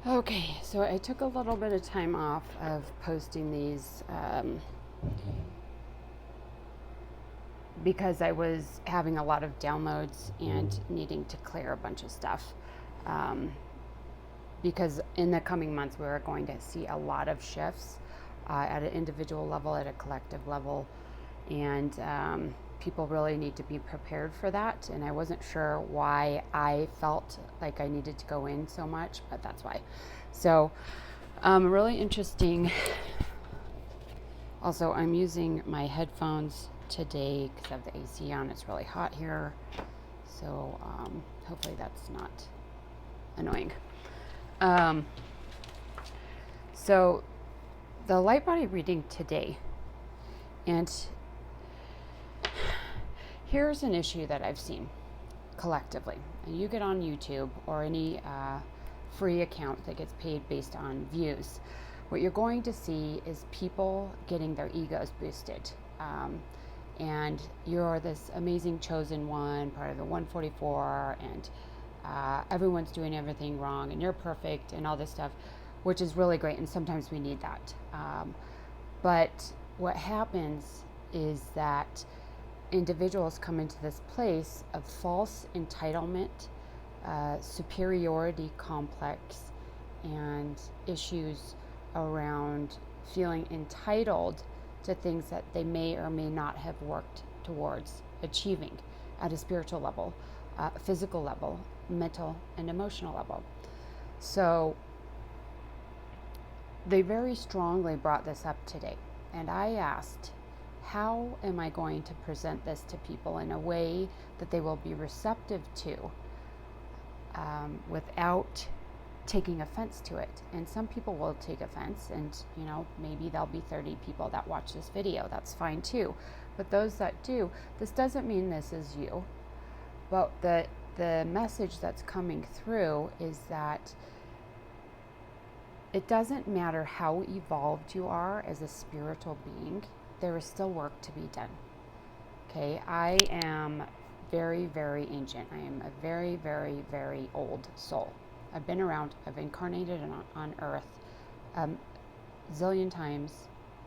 Okay, so I took a little bit of time off of posting these because I was having a lot of downloads and needing to clear a bunch of stuff. Because in the coming months, we're going to see a lot of shifts at an individual level, at a collective level, and people really need to be prepared for that. And I wasn't sure why I felt like I needed to go in so much, but that's why. So, really interesting. Also, I'm using my headphones today because I have the AC on. It's really hot here. So, hopefully that's not annoying. So, the light body reading today, and here's an issue that I've seen collectively. And you get on YouTube or any free account that gets paid based on views. What you're going to see is people getting their egos boosted. And you're this amazing chosen one, part of the 144, and everyone's doing everything wrong, and you're perfect, and all this stuff, which is really great. And sometimes we need that. But what happens is that individuals come into this place of false entitlement, superiority complex, and issues around feeling entitled to things that they may or may not have worked towards achieving at a spiritual level, physical level, mental and emotional level. So they very strongly brought this up today, and I asked, how am I going to present this to people in a way that they will be receptive to without taking offense to it? And some people will take offense, and maybe there'll be 30 people that watch this video. That's fine too. But those that do, this doesn't mean this is you. But the message that's coming through is that it doesn't matter how evolved you are as a spiritual being, there is still work to be done. Okay, I am very, very ancient. I am a very, very, very old soul. I've been around, I've incarnated on Earth zillion times,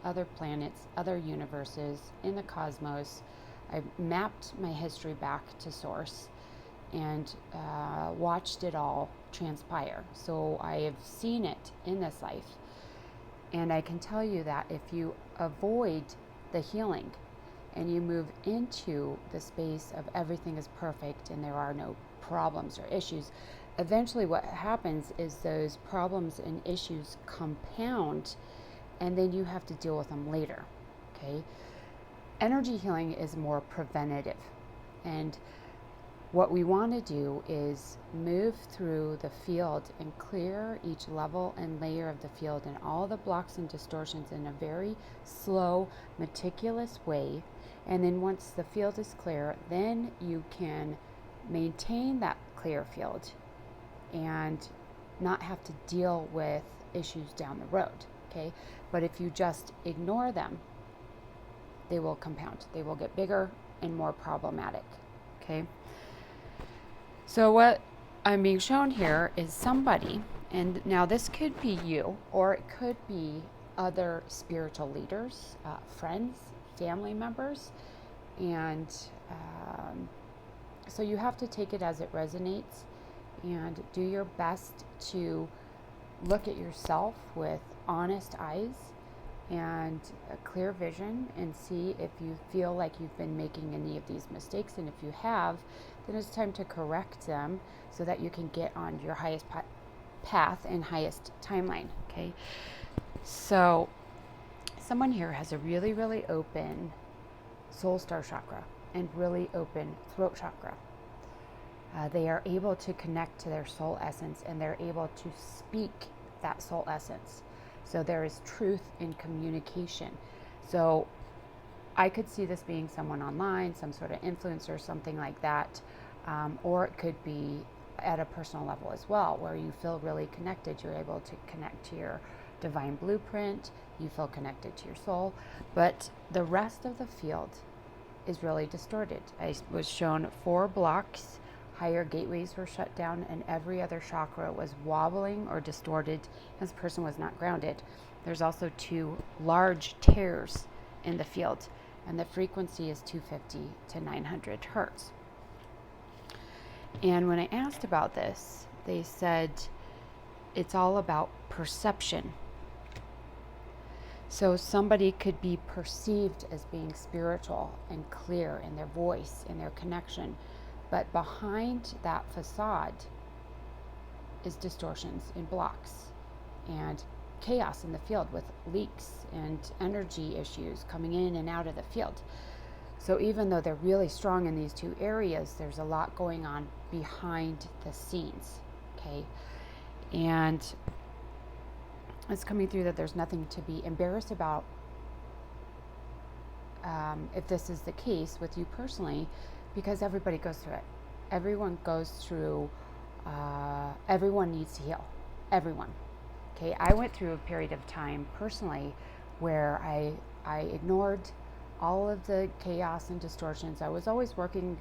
other planets, other universes, in the cosmos. I've mapped my history back to source and watched it all transpire. So I have seen it in this life. And I can tell you that if you avoid the healing and you move into the space of everything is perfect and there are no problems or issues, eventually what happens is those problems and issues compound, and then you have to deal with them later. Okay? Energy healing is more preventative. And what we want to do is move through the field and clear each level and layer of the field and all the blocks and distortions in a very slow, meticulous way. And then once the field is clear, then you can maintain that clear field and not have to deal with issues down the road. Okay? But if you just ignore them, they will compound. They will get bigger and more problematic. Okay? So what I'm being shown here is somebody, and now this could be you, or it could be other spiritual leaders, friends, family members, and so you have to take it as it resonates and do your best to look at yourself with honest eyes and a clear vision and see if you feel like you've been making any of these mistakes. And if you have, then it's time to correct them so that you can get on your highest path and highest timeline. Okay, so someone here has a really, really open soul star chakra and really open throat chakra. They are able to connect to their soul essence, and they're able to speak that soul essence. So there is truth in communication. So I could see this being someone online, some sort of influencer, something like that. Or it could be at a personal level as well, where you feel really connected. You're able to connect to your divine blueprint. You feel connected to your soul. But the rest of the field is really distorted. I was shown 4 blocks higher gateways were shut down, and every other chakra was wobbling or distorted. This person was not grounded. There's also 2 large tears in the field, and the frequency is 250 to 900 hertz. And when I asked about this, they said it's all about perception. So somebody could be perceived as being spiritual and clear in their voice, in their connection, but behind that facade is distortions and blocks and chaos in the field with leaks and energy issues coming in and out of the field. So even though they're really strong in these 2 areas, there's a lot going on behind the scenes, okay? And it's coming through that there's nothing to be embarrassed about if this is the case with you personally, because everybody goes through it. Everyone goes through, everyone needs to heal. Everyone. Okay, I went through a period of time personally where I ignored all of the chaos and distortions. I was always working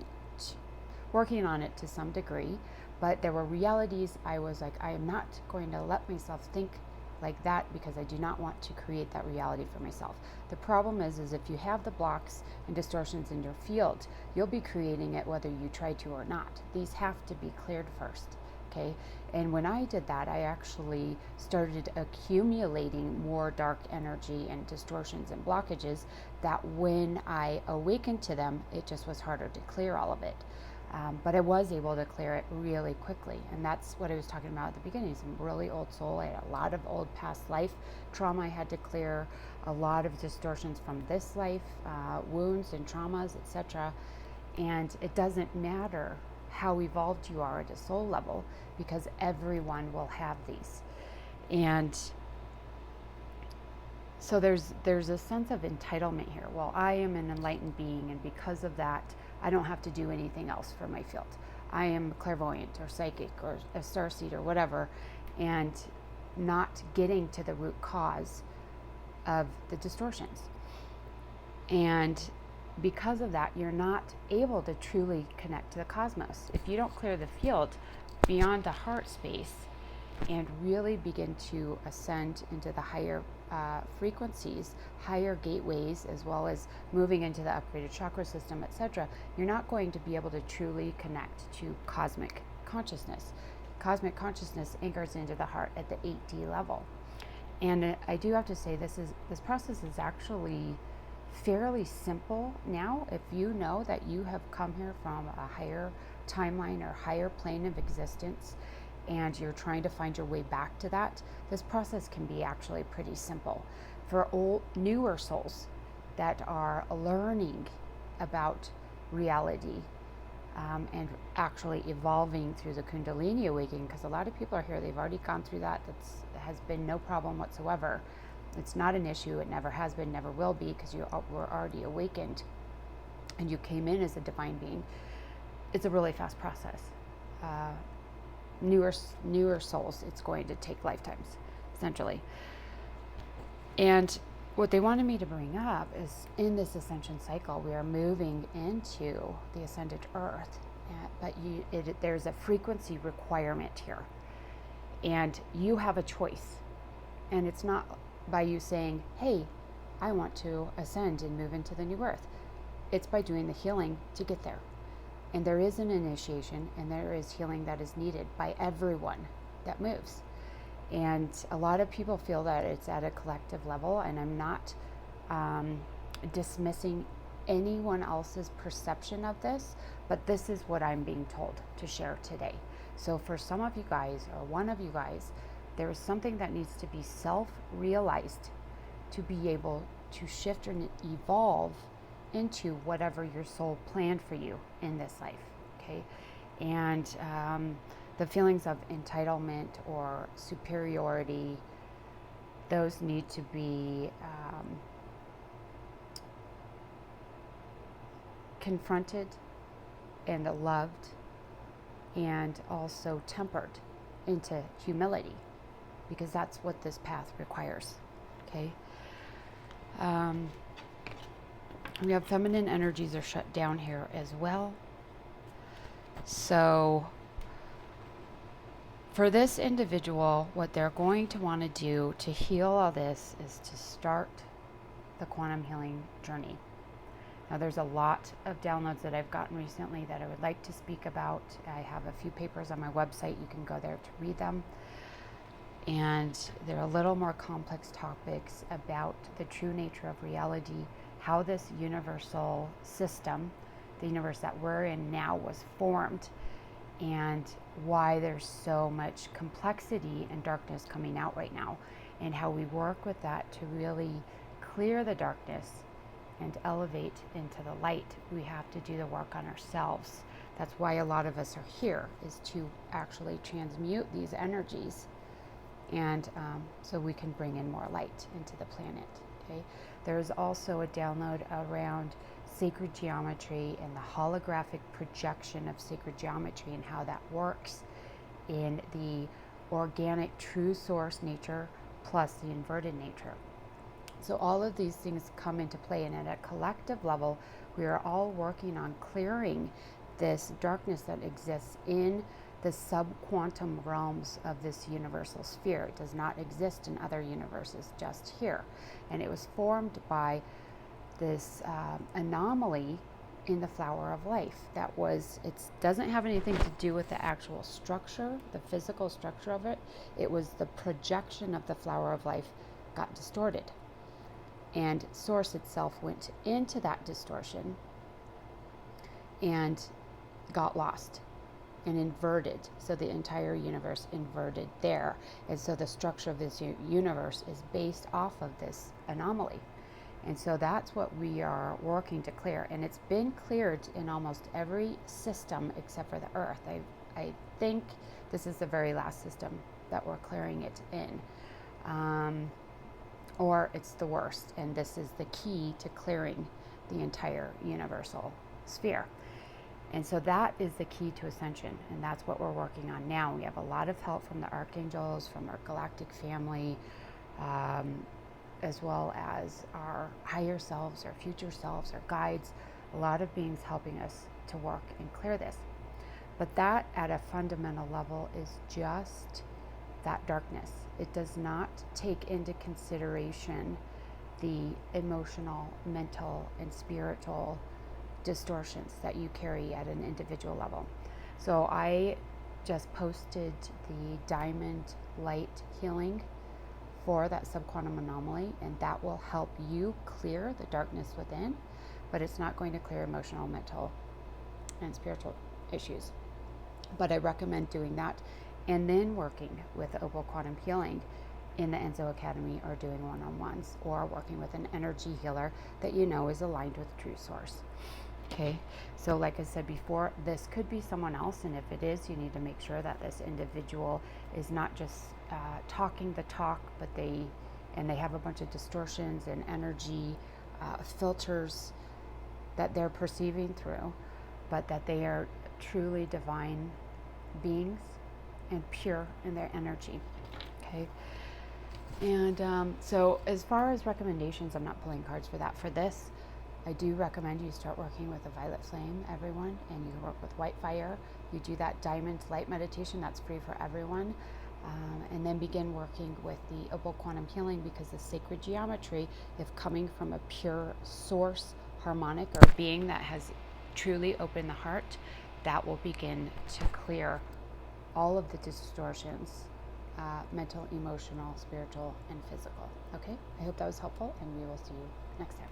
on it to some degree, but there were realities I was like, I am not going to let myself think like that, because I do not want to create that reality for myself. The problem is if you have the blocks and distortions in your field, you'll be creating it whether you try to or not. These have to be cleared first, okay? And when I did that, I actually started accumulating more dark energy and distortions and blockages that when I awakened to them, it just was harder to clear all of it. But I was able to clear it really quickly. And that's what I was talking about at the beginning. Some really old soul. I had a lot of old past life trauma I had to clear, a lot of distortions from this life, wounds and traumas, etc. And it doesn't matter how evolved you are at a soul level, because everyone will have these. And so there's a sense of entitlement here. Well, I am an enlightened being, and because of that, I don't have to do anything else for my field. I am clairvoyant or psychic or a starseed or whatever, and not getting to the root cause of the distortions. And because of that, you're not able to truly connect to the cosmos. If you don't clear the field beyond the heart space and really begin to ascend into the higher frequencies, higher gateways, as well as moving into the upgraded chakra system, etc., you're not going to be able to truly connect to cosmic consciousness. Cosmic consciousness anchors into the heart at the 8D level. And I do have to say, this process is actually fairly simple now. If you know that you have come here from a higher timeline or higher plane of existence, and you're trying to find your way back to that, this process can be actually pretty simple. For newer souls that are learning about reality and actually evolving through the Kundalini awakening, because a lot of people are here, they've already gone through that, that has been no problem whatsoever. It's not an issue, it never has been, never will be, because you were already awakened and you came in as a divine being. It's a really fast process. Newer souls, it's going to take lifetimes, essentially. And what they wanted me to bring up is, in this ascension cycle, we are moving into the ascended earth, but there's a frequency requirement here, and you have a choice. And it's not by you saying, hey, I want to ascend and move into the new earth. It's by doing the healing to get there. And there is an initiation, and there is healing that is needed by everyone that moves. And a lot of people feel that it's at a collective level, and I'm not dismissing anyone else's perception of this, but this is what I'm being told to share today. So for some of you guys, or one of you guys, there is something that needs to be self-realized to be able to shift and evolve into whatever your soul planned for you in this life, okay? And the feelings of entitlement or superiority, those need to be confronted and loved, and also tempered into humility, because that's what this path requires, okay? We have feminine energies are shut down here as well. So for this individual, what they're going to want to do to heal all this is to start the quantum healing journey. Now, there's a lot of downloads that I've gotten recently that I would like to speak about. I have a few papers on my website. You can go there to read them. And they're a little more complex topics about the true nature of reality, how this universal system, the universe that we're in now, was formed, and why there's so much complexity and darkness coming out right now, and how we work with that to really clear the darkness and elevate into the light. We have to do the work on ourselves. That's why a lot of us are here, is to actually transmute these energies, and so we can bring in more light into the planet. Okay, there's also a download around sacred geometry and the holographic projection of sacred geometry and how that works in the organic true source nature plus the inverted nature. So all of these things come into play, and at a collective level, we are all working on clearing this darkness that exists in the subquantum realms of this universal sphere. It does not exist in other universes, just here. And it was formed by this anomaly in the flower of life. It doesn't have anything to do with the actual structure, the physical structure of it. It was the projection of the flower of life got distorted. And source itself went into that distortion and got lost and inverted. So the entire universe inverted there. And so the structure of this universe is based off of this anomaly. And so that's what we are working to clear. And it's been cleared in almost every system except for the Earth. I think this is the very last system that we're clearing it in. Or it's the worst. And this is the key to clearing the entire universal sphere. And so that is the key to ascension. And that's what we're working on now. We have a lot of help from the archangels, from our galactic family, as well as our higher selves, our future selves, our guides, a lot of beings helping us to work and clear this. But that at a fundamental level is just that darkness. It does not take into consideration the emotional, mental, and spiritual distortions that you carry at an individual level. So I just posted the diamond light healing for that subquantum anomaly, and that will help you clear the darkness within, but it's not going to clear emotional, mental, and spiritual issues. But I recommend doing that and then working with OPL Quantum Healing in the Enzo Academy, or doing one-on-ones, or working with an energy healer that you know is aligned with true source. Okay, so like I said before, this could be someone else, and if it is, you need to make sure that this individual is not just talking the talk, but they have a bunch of distortions and energy filters that they're perceiving through, but that they are truly divine beings and pure in their energy. Okay, and so as far as recommendations, I'm not pulling cards for that. For this, I do recommend you start working with a violet flame, everyone, and you can work with white fire. You do that diamond light meditation, that's free for everyone. And then begin working with the OPL Quantum Healing, because the sacred geometry, if coming from a pure source harmonic or being that has truly opened the heart, that will begin to clear all of the distortions, mental, emotional, spiritual, and physical. Okay, I hope that was helpful, and we will see you next time.